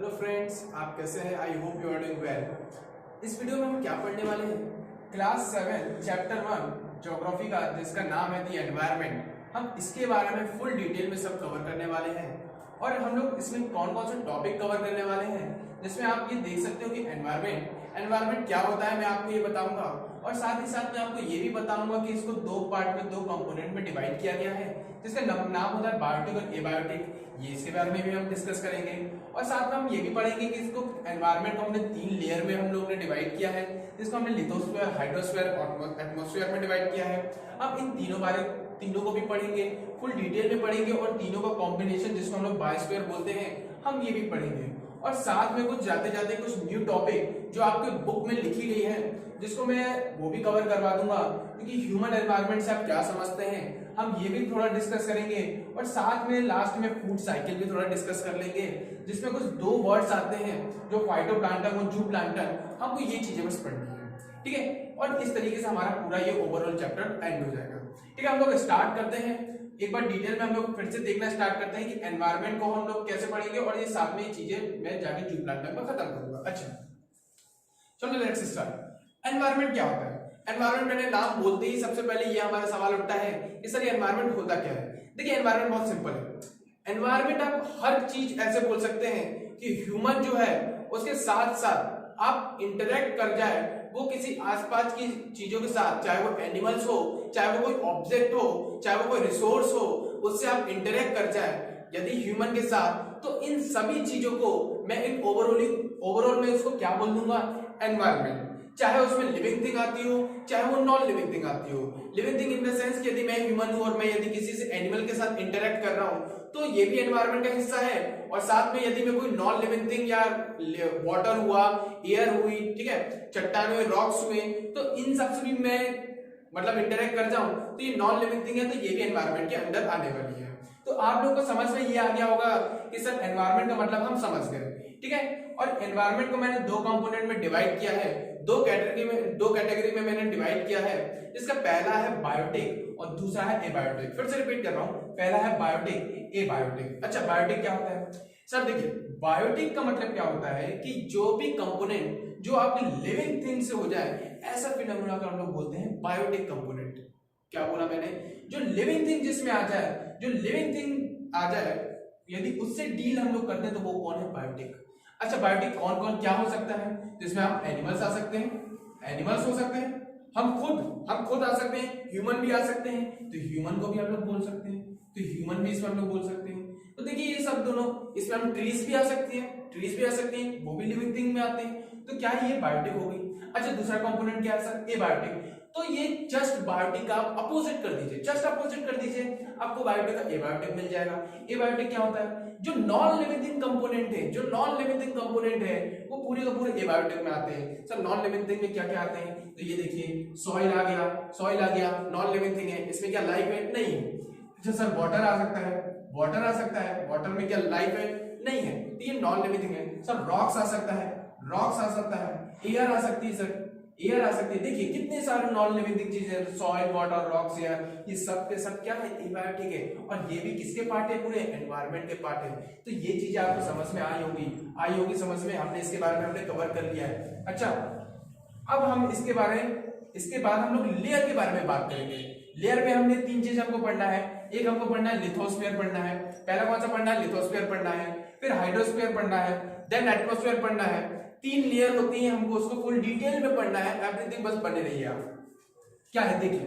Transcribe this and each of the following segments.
Hello friends, आप कैसे हैं? I hope you are doing well. इस वीडियो में हम क्या पढ़ने वाले हैं? क्लास 7 चैप्टर 1 ज्योग्राफी का, जिसका नाम है दी एनवायरनमेंट। हम इसके बारे में फुल डिटेल में सब कवर करने वाले हैं और हम लोग इसमें कौन कौन से टॉपिक कवर करने वाले हैं, जिसमें आप ये देख सकते हो कि एनवायरनमेंट क्या होता है, मैं आपको ये बताऊंगा। और साथ ही साथ मैं आपको ये भी बताऊंगा कि इसको दो पार्ट में, दो कंपोनेंट में डिवाइड किया गया है, जिसका नाम होता है बायोटिक और एबायोटिक। ये इसके बारे में भी हम डिस्कस करेंगे। और साथ में हम ये भी पढ़ेंगे कि इसको एनवायरनमेंट को हमने 3 लेयर में हम लोग ने डिवाइड किया है, जिसको हमने लिथोस्फीयर, हाइड्रोस्फीयर और एटमॉस्फेयर में डिवाइड किया है। अब इन तीनों को भी पढ़ेंगे, फुल डिटेल में पढ़ेंगे, और तीनों का कॉम्बिनेशन जिसको हम लोग बायोस्फीयर बोलते हैं, हम ये भी पढ़ेंगे। और साथ में कुछ जाते जाते कुछ न्यू टॉपिक जो आपके बुक में लिखी गई है, जिसको मैं वो भी कवर करवा दूंगा, क्योंकि ह्यूमन एनवायरनमेंट से आप क्या समझते हैं, हम ये भी थोड़ा डिस्कस करेंगे। और साथ में लास्ट में फूड साइकिल भी थोड़ा डिस्कस कर लेंगे, जिसमें कुछ 2 वर्ड्स आते हैं, जो फाइटोप्लैंक्टन और जूप्लैंक्टन। हमको ये चीजें बस पढ़नी है, ठीक है। और इस तरीके से हमारा पूरा ये ओवरऑल चैप्टर एंड हो जाएगा, ठीक है। हम लोग स्टार्ट करते हैं एक बार डिटेल में, हम लोग फिर से देखना स्टार्ट करते हैं कि एनवायरनमेंट को हम लोग कैसे पढ़ेंगे, और ये साथ में ये चीजें मैं जाके जूप्लैंक्टन में खत्म करूंगा। अच्छा, चलो लेट्स स्टार्ट। एनवायरनमेंट क्या होता है? एनवायरनमेंट मैंने नाम बोलते ही सबसे पहले ये हमारा सवाल उठता है कि सर ये एनवायरनमेंट होता क्या है? देखिए, एनवायरनमेंट बहुत सिंपल है। एनवायरनमेंट आप हर चीज ऐसे बोल सकते हैं कि ह्यूमन जो है उसके साथ साथ आप इंटरेक्ट कर जाए वो किसी आसपास की चीजों के साथ, चाहे वो एनिमल्स हो, चाहे वो कोई ऑब्जेक्ट हो, चाहे वो कोई रिसोर्स हो, उससे आप इंटरेक्ट कर जाए यदि ह्यूमन के साथ, तो इन सभी चीजों को मैं इन ओवरऑल में उसको क्या बोल दूंगा? एनवायरनमेंट। चाहे उसमें लिविंग थिंग आती हो, चाहे वो नॉन लिविंग थिंग आती हो। Living thing in the sense कि यदि मैं ह्यूमन हूं और मैं यदि किसी से एनिमल के साथ इंटरेक्ट कर रहा हूं, तो ये भी एनवायरनमेंट का हिस्सा है। और साथ में यदि मैं कोई नॉन लिविंग थिंग या वाटर हुआ, एयर हुई, ठीक है, चट्टान हुए, रॉक्स हुए, तो इन सबसे भी मैं मतलब इंटरेक्ट कर जाऊं, तो ये नॉन लिविंग थिंग है, तो ये भी एनवायरनमेंट के अंदर आने वाली है। तो आप लोगों को समझ में ये आ गया होगा कि सर एनवायरनमेंट का मतलब हम समझ गए, ठीक है। और एनवायरनमेंट को मैंने 2 कंपोनेंट में डिवाइड किया है, 2 कैटेगरी में मैंने डिवाइड किया है, जिसका पहला है बायोटिक और दूसरा है एबायोटिक। फिर से रिपीट कर रहा हूं, पहला है बायोटिक, एबायोटिक। अच्छा, बायोटिक क्या होता है? सर देखिए, बायोटिक का मतलब क्या होता है कि जो भी कंपोनेंट जो आपकी लिविंग थिंग से हो जाए, ऐसा फिनोमेना को हम लोग बोलते हैं बायोटिक कंपोनेंट। क्या बोला मैंने? जो लिविंग थिंग जिसमें आ जाए, जो लिविंग थिंग आ जाए, यदि उससे डील हम लोग करते हैं, तो वो कौन है? बायोटिक। अच्छा, बायोटिक कौन कौन क्या हो सकता है? जिसमें आप एनिमल्स आ सकते हैं, एनिमल्स हो सकते हैं, हम खुद आ सकते हैं, ह्यूमन भी आ सकते हैं, तो ह्यूमन को भी हम लोग बोल सकते हैं, तो ह्यूमन भी इसमें हम लोग बोल सकते हैं। तो देखिए, ये सब दोनों, इसमें हम ट्रीज भी आ सकती है, वो भी लिविंग थिंग में आते हैं। तो क्या ये बायोटिक हो गई? अच्छा, दूसरा कंपोनेंट क्या है सर? एबायोटिक। तो ये जस्ट बायोटिक का आप अपोजिट कर दीजिए, आपको बायोटिक का एबायोटिक मिल जाएगा। एबायोटिक क्या होता है? जो नॉन लिविंग थिंग कंपोनेंट है, वो पूरे का पूरे एबायोटिक में आते हैं। सर नॉन लिविंग थिंग में क्या क्या आते हैं? तो ये देखिए, सॉइल आ गया, नॉन लिविंग थिंग है, इसमें क्या लाइफ है? नहीं है। अच्छा सर, वाटर आ सकता है, वाटर में क्या लाइफ है? नहीं है, तो ये नॉन लिविंग थिंग है। सर रॉक्स आ सकता है, एयर आ सकती है, देखिए कितने सारे नॉन लिविंग थिंग चीजें, सॉइल, वाटर, रॉक्स, एयर, ये सब के सब क्या है? एबायोटिक है। और ये भी किसके पार्ट है? पूरे एनवायरनमेंट के पार्ट है। तो ये चीजें आपको समझ में आई होगी समझ में, हमने इसके बारे में हमने कवर कर लिया है। अच्छा, अब हम इसके बाद हम लोग लेयर के बारे में बात करेंगे। लेयर में हमने 3 चीज हमको पढ़ना है। एक हमको पढ़ना है लिथोस्फीयर पढ़ना है, पहला कौन सा पढ़ना है? लिथोस्फीयर पढ़ना है, फिर हाइड्रोस्फीयर पढ़ना है, देन एटमॉस्फेयर पढ़ना है। 3 लेयर होती है, हमको उसको फुल डिटेल में पढ़ना है। एवरीथिंग बस बने रहिए आप। क्या है देखिए,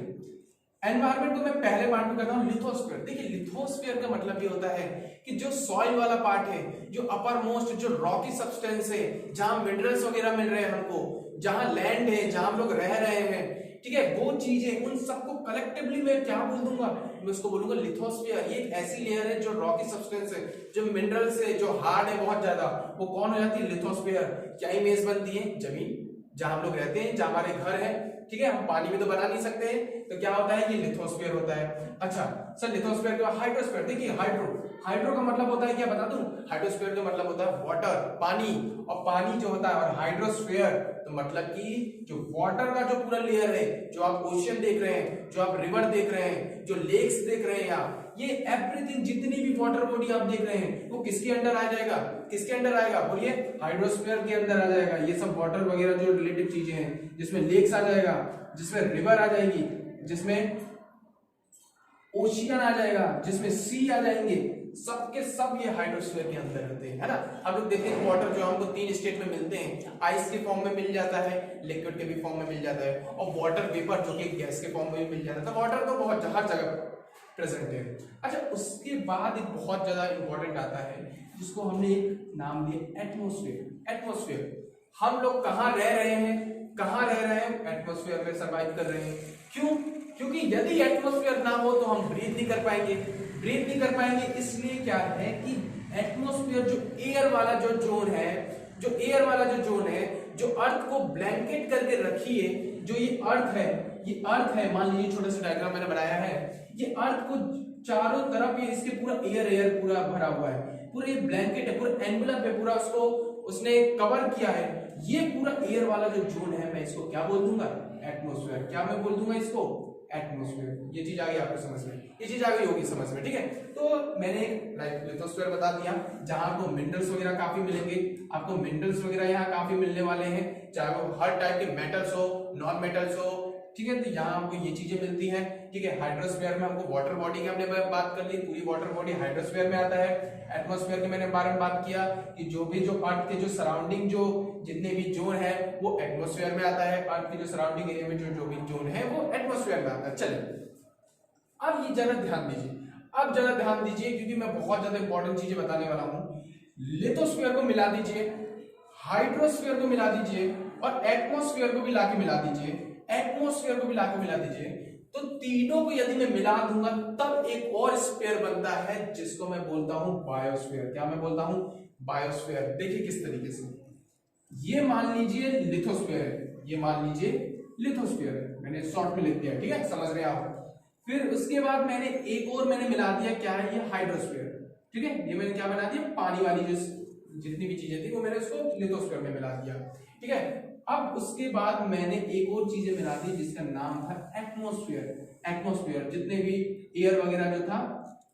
एनवायरनमेंट को मैं पहले पार्ट में करता हूं लिथोस्फीयर। देखिए, लिथोस्फीयर का मतलब ये होता है कि जो सॉइल वाला पार्ट है, जो अपर मोस्ट, जो रॉकी सब्सटेंस है, जहां मिनरल्स वगैरह मिल रहे हैं हमको, जहां लैंड है, जहां हम लोग रह रहे हैं, ठीक है, वो चीजें, उन सबको कलेक्टिवली मैं क्या बोल दूंगा? मैं उसको बोलूंगा लिथोस्फीयर। ये एक ऐसी लेयर है जो रॉकी सब्सटेंस है, जो मिनरल्स है, जो हार्ड है बहुत ज्यादा, वो कौन हो जाती है? लिथोस्फीयर। क्या इमेज बनती है? जमीन, जहां हम लोग रहते हैं, जहां हमारे घर है, ठीक है, हम पानी में तो बना नहीं सकते, तो क्या होता है? ये लिथोस्फीयर होता है। अच्छा सर, लिथोस्फीयर के बाद हाइड्रोस्फीयर। देखिए, हाइड्रो का मतलब होता है, क्या बता दूं? हाइड्रोस्फीयर का मतलब होता है वाटर, पानी, और पानी जो होता है, और हाइड्रोस्फीयर तो मतलब कि जो वाटर का जो पूरा लेयर है, जो आप ओशियन देख रहे हैं, जो आप रिवर देख रहे हैं, जो लेक्स देख रहे हैं आप, ये एवरीथिंग जितनी भी वाटर बॉडी आप देख रहे हैं वो किसके अंडर आ जाएगा? किसके अंडर आएगा? बोलिए, हाइड्रोस्फीयर के अंदर आ जाएगा। ये सब वाटर वगैरह जो रिलेटिव चीजें हैं, जिसमें लेक्स आ जाएगा, जिसमें रिवर आ जाएगी, जिसमें ओशियन आ जाएगा, जिसमें सी आ जाएंगे, सबके सब ये हाइड्रोस्फीयर के अंदर होते हैं, है ना। हम लोग देखते हैं वाटर जो हमको 3 स्टेट में मिलते हैं, आइस के फॉर्म में मिल जाता है, लिक्विड के भी फॉर्म में मिल जाता है, और वाटर वेपर जो कि गैस के फॉर्म में भी मिल जाता है। तो वाटर तो बहुत हर जगह प्रेजेंट है। अच्छा, उसके बाद एक बहुत ज्यादा इंपॉर्टेंट आता है जिसको हमने एक नाम दिया एटमॉस्फेयर। एटमॉस्फेयर, हम लोग कहाँ रह रहे हैं? कहाँ रह रहे हैं? एटमॉस्फेयर में सर्वाइव कर रहे हैं। क्यों? क्योंकि यदि एटमॉस्फेयर ना हो तो हम ब्रीथ नहीं कर पाएंगे। ब्रीथ नहीं कर पाएंगे इसलिए क्या है कि एटमॉस्फेयर जो एयर वाला जो जोन है, जो एयर वाला जो जोन है, जो अर्थ को ब्लैंकेट करके रखिए, जो ये अर्थ है, ये अर्थ है, मान लीजिए छोटा सा डायग्राम मैंने बनाया है, ये अर्थ को चारों तरफ ये इसके पूरा एयर पूरा भरा हुआ है, पूरा ये ब्लैंकेट है, पूरा एनवेलप है, पूरा उसको उसने कवर किया है। ये पूरा एयर वाला जो जोन है, मैं इसको क्या बोल दूंगा? एटमॉस्फेयर। क्या मैं बोल दूंगा इसको? एटमॉस्फेयर। ये चीज आ गई आपको समझ में? ये चीज आ गई होगी समझ में, ठीक है। तो मैंने लिथोस्फीयर बता दिया, जहां आपको मिनरल्स वगैरह काफी मिलेंगे। आपको मिनरल्स वगैरह यहाँ काफी मिलने वाले हैं, चाहे वो हर टाइप के मेटल्स हो, नॉन मेटल्स हो, ठीक है। तो यहाँ हमको ये चीजें मिलती हैं, ठीक है। हाइड्रोस्फीयर में हमको वाटर बॉडी की हमने बात कर ली, पूरी वाटर बॉडी हाइड्रोस्फीयर में आता है। एटमॉस्फेयर के मैंने बारे में बात किया कि जो भी जो अर्थ के जो सराउंडिंग जो जितने भी जोन है वो एटमॉस्फेयर में आता है। अर्थ के जो सराउंडिंग एरिया में जो भी जोन है वो एटमॉस्फेयर में आता है। चलिए अब ये जरा ध्यान दीजिए, अब जरा ध्यान दीजिए, क्योंकि मैं बहुत ज्यादा इंपॉर्टेंट चीजें बताने वाला हूं। लिथोस्फीयर को मिला दीजिए, हाइड्रोस्फीयर को मिला दीजिए, और एटमॉस्फेयर को भी लाके मिला दीजिए, एटमॉस्फेयर को भी लाके मिला दीजिए। तो तीनों को यदि मैं मिला दूंगा तब एक और स्फीयर बनता है जिसको मैं बोलता हूं बायोस्फीयर। क्या मैं बोलता हूं? बायोस्फीयर। देखिए किस तरीके से, ये मान लीजिए लिथोस्फीयर है, ये मान लीजिए लिथोस्फीयर है, मैंने शॉर्ट में लिख दिया, ठीक है, समझ रहे हैं आप। फिर उसके बाद मैंने एक और मैंने मिला दिया, क्या है? ये हाइड्रोस्फीयर, ठीक है। ये मैंने क्या बना दिया? पानी वाली जो जितनी भी चीजें थी वो मैंने उसको लिथोस्फीयर में मिला दिया, ठीक है। अब उसके बाद मैंने एक और चीजें मिला दी जिसका नाम था एटमॉस्फेयर। एटमॉस्फेयर जितने भी एयर वगैरह जो था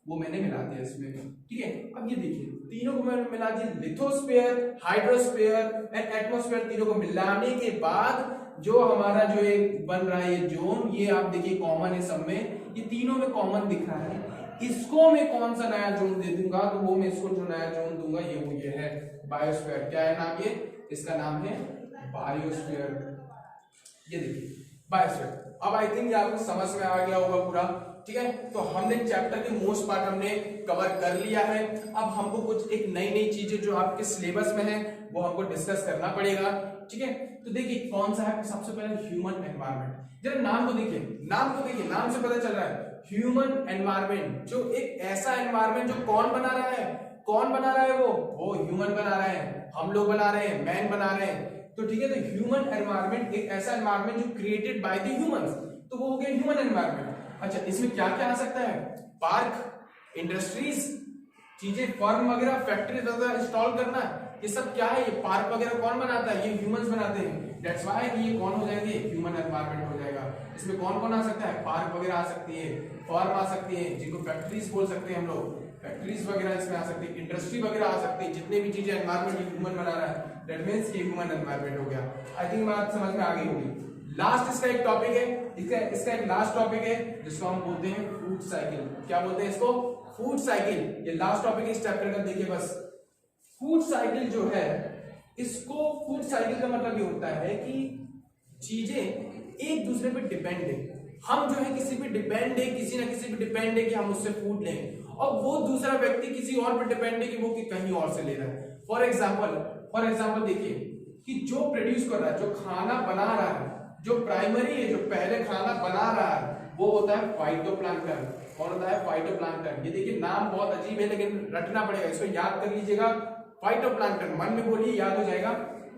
वो मैंने मिला दिया इसमें, ठीक है। अब ये देखिए तीनों को मैंने मिला दिया, लिथोस्फीयर, हाइड्रोस्फीयर एंड एटमॉस्फेयर, तीनों को मिलाने के बाद जो हमारा जो एक बन रहा है ये जोन, ये आप देखिए कॉमन है सब में, ये तीनों में कॉमन दिख रहा है। इसको मैं कौन सा नया जोन दे दूंगा? तो वो मैं इसको जो नया जोन दूंगा ये है बायोस्फीयर। क्या है नाम? ये इसका नाम है बायोस्फीयर। ये देखिए बायोस्फीयर। अब आई थिंक आपको समझ में आ गया होगा पूरा, ठीक है। तो हमने चैप्टर के मोस्ट पार्ट हमने कवर कर लिया है। अब हमको कुछ एक नई नई चीजें जो आपके सिलेबस में है वो हमको डिस्कस करना पड़ेगा, ठीक है। तो देखिए कौन सा है? सबसे पहले ह्यूमन एनवायरनमेंट। जरा नाम को देखिए, नाम को देखिए, नाम से पता चल रहा है ह्यूमन एनवायरनमेंट। जो एक ऐसा एनवायरनमेंट जो कौन बना रहा है? कौन बना रहा है? वो ह्यूमन बना रहा है, हम लोग बना रहे हैं, मैन बना रहे हैं। तो ठीक है, तो ह्यूमन एनवायरनमेंट एक ऐसा एनवायरनमेंट जो क्रिएटेड बाय द ह्यूमंस, तो वो हो गया ह्यूमन एनवायरनमेंट। अच्छा, इसमें क्या क्या आ सकता है? पार्क, इंडस्ट्रीज, चीजें, फर्म वगैरह, फैक्ट्री वगैरह इंस्टॉल करना, ये सब क्या है? ये पार्क वगैरह कौन बनाता है? ये ह्यूमंस बनाते हैं। दैट्स व्हाई कि ये कौन हो जाएंगे? ह्यूमन एनवायरनमेंट हो जाएगा। इसमें कौन कौन आ सकता है? पार्क वगैरह आ सकती है, फर्म आ सकती है, जिनको फैक्ट्रीज बोल सकते हैं हम लोग, फैक्ट्रीज वगैरह इसमें आ सकती है, इंडस्ट्री वगैरह आ सकती है। जितने भी चीजें एनवायरनमेंट ह्यूमन बना रहा है, दैट मींस ये ह्यूमन एनवायरनमेंट हो गया। आई थिंक बात समझ में आ गई होगी। लास्ट इसका एक टॉपिक है, इसका एक लास्ट टॉपिक है जिसको हम बोलते हैं फूड साइकिल। क्या बोलते हैं इसको? Food cycle. ये लास्ट टॉपिक है इस चैप्टर का। देखिए बस फूड साइकिल जो है, इसको फूड साइकिल का मतलब ये होता है कि चीजें एक दूसरे पे डिपेंड है। हम जो है किसी पे डिपेंड है, किसी ना किसी पे डिपेंड है कि हम उससे फूड लें, और वो दूसरा व्यक्ति किसी और पे डिपेंड है कि वो कि कहीं और से ले रहा है। फॉर एग्जाम्पल देखिए कि जो प्रोड्यूस कर रहा है, जो खाना बना रहा है, जो प्राइमरी है, जो पहले खाना बना रहा है, वो होता है फाइटोप्लैंक्टन। कौन होता है? फाइटोप्लैंक्टन। ये देखिए नाम बहुत अजीब है लेकिन रटना पड़ेगा, इसको याद कर लीजिएगा। फाइटोप्लैंक्टन, मन में बोलिए, याद हो जाएगा।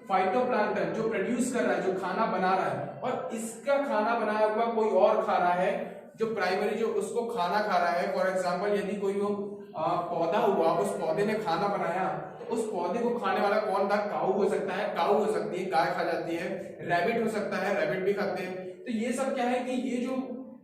फाइटोप्लैंक्टन जो प्रोड्यूस कर रहा है, जो खाना बना रहा है, और इसका खाना बनाया हुआ कोई और खा रहा है, जो प्राइमरी जो उसको खाना खा रहा है, फॉर एग्जाम्पल यदि कोई वो पौधा हुआ, उस पौधे ने खाना बनाया, तो उस पौधे को खाने वाला कौन था? काऊ हो सकता है, काऊ हो सकती है, गाय खा जाती है, रैबिट हो सकता है, रैबिट भी खाते हैं। तो ये सब क्या है कि ये जो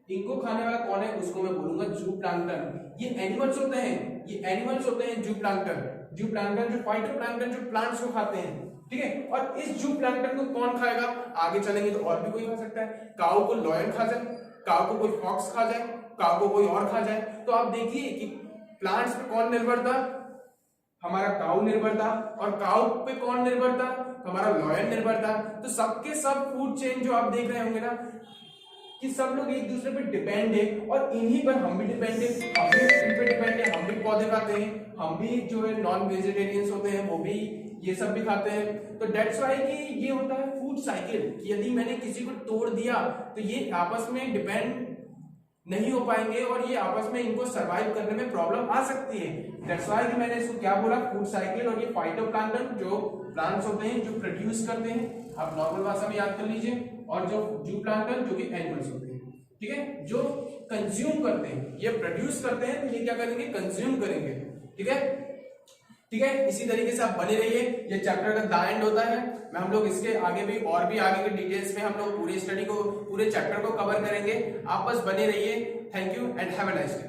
इनको खाने वाला कौन है उसको मैं बोलूंगा जूप्लांक्टन। ये एनिमल्स होते हैं, ये एनिमल्स होते हैं जूप्लांक्टन। जूप्लांक्टन जो फाइटोप्लैंक्टन जो प्लांट्स को खाते हैं, ठीक है। और इस जूप्लांक्टन को कौन खाएगा? आगे चलेंगे तो और भी कोई खा सकता है। काऊ को लॉयन खा जाए, काऊ को कोई फॉक्स खा जाए, काऊ को कोई और खा जाए। तो आप देखिए कि प्लांट्स पे कौन निर्भर था? हमारा काऊ निर्भर था। और काऊ पे कौन निर्भर था? हमारा लॉयन निर्भर था। तो सबके सब फूड चेन जो आप देख रहे होंगे ना कि सब लोग एक दूसरे पे डिपेंड है, और इन्हीं पर हम भी डिपेंड है, हम भी इन पे डिपेंड है, हम भी पौधे खाते हैं, हम भी जो है नॉन वेजिटेरियंस होते हैं वो भी ये सब भी खाते हैं। तो डेट्स व्हाई कि ये होता है फूड साइकिल, कि यदि मैंने किसी को तोड़ दिया तो ये आपस में डिपेंड नहीं हो पाएंगे और ये आपस में इनको सरवाइव करने में प्रॉब्लम आ सकती है। दैट्स व्हाई कि मैंने इसको क्या बोला? Food cycle. और ये फाइटोप्लैंक्टन जो प्लांट्स होते हैं जो प्रोड्यूस करते हैं, आप नॉर्मल भाषा में याद कर लीजिए, और जो जूप्लांक्टन जो कि एनिमल्स होते हैं, ठीक है, जो कंज्यूम करते हैं। ये प्रोड्यूस करते हैं तो ये क्या करेंगे? कंज्यूम करेंगे, ठीक है, ठीक है। इसी तरीके से आप बने रहिए। ये चैप्टर का द एंड होता है। मैं हम लोग इसके आगे भी और भी आगे के डिटेल्स में हम लोग पूरी स्टडी को, पूरे चैप्टर को कवर करेंगे। आप बस बने रहिए। Thank you and have a nice day.